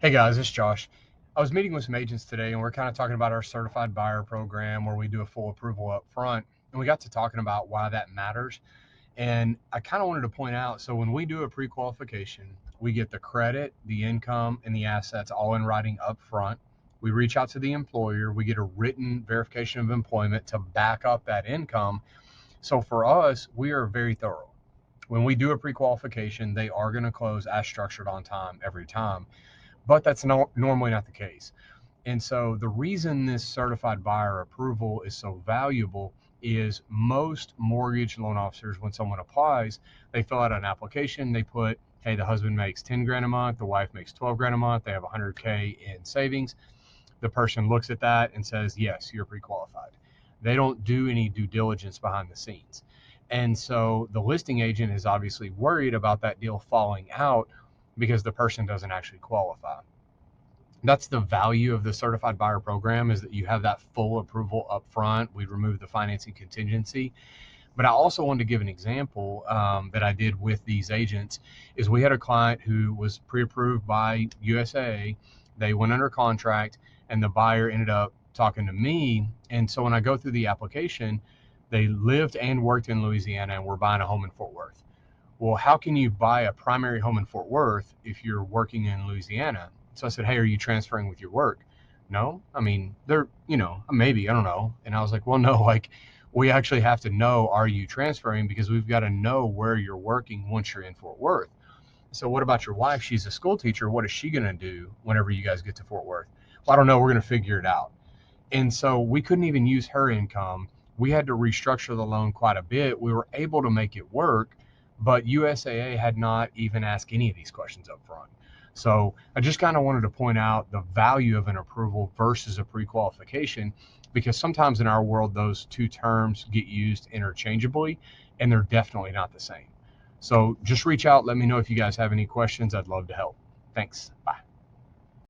Hey guys, it's Josh. I was meeting with some agents today and we're kind of talking about our certified buyer program where we do a full approval up front. And we got to talking about why that matters. And I kind of wanted to point out, so when we do a pre-qualification, we get the credit, the income, and the assets all in writing up front. We reach out to the employer, we get a written verification of employment to back up that income. So for us, we are very thorough. When we do a pre-qualification, they are going to close as structured on time every time, but that's normally not the case. And so the reason this certified buyer approval is so valuable is most mortgage loan officers, when someone applies, they fill out an application, they put, hey, the husband makes 10 grand a month, the wife makes 12 grand a month, they have 100K in savings. The person looks at that and says, yes, you're pre-qualified. They don't do any due diligence behind the scenes. And so the listing agent is obviously worried about that deal falling out because the person doesn't actually qualify. That's the value of the certified buyer program, is that you have that full approval up front. We remove the financing contingency. But I also wanted to give an example that I did with these agents. Is we had a client who was pre-approved by USA. They went under contract and the buyer ended up talking to me. And so when I go through the application, they lived and worked in Louisiana and were buying a home in Fort Worth. Well, how can you buy a primary home in Fort Worth if you're working in Louisiana? So I said, hey, are you transferring with your work? No, I mean, they're, maybe, I don't know. And I was like, well, no, like we actually have to know, are you transferring? Because we've got to know where you're working once you're in Fort Worth. So what about your wife? She's a school teacher. What is she going to do whenever you guys get to Fort Worth? Well, I don't know. We're going to figure it out. And so we couldn't even use her income. We had to restructure the loan quite a bit. We were able to make it work, but USAA had not even asked any of these questions up front. So I just kind of wanted to point out the value of an approval versus a pre-qualification, because sometimes in our world, those two terms get used interchangeably and they're definitely not the same. So just reach out. Let me know if you guys have any questions. I'd love to help. Thanks. Bye.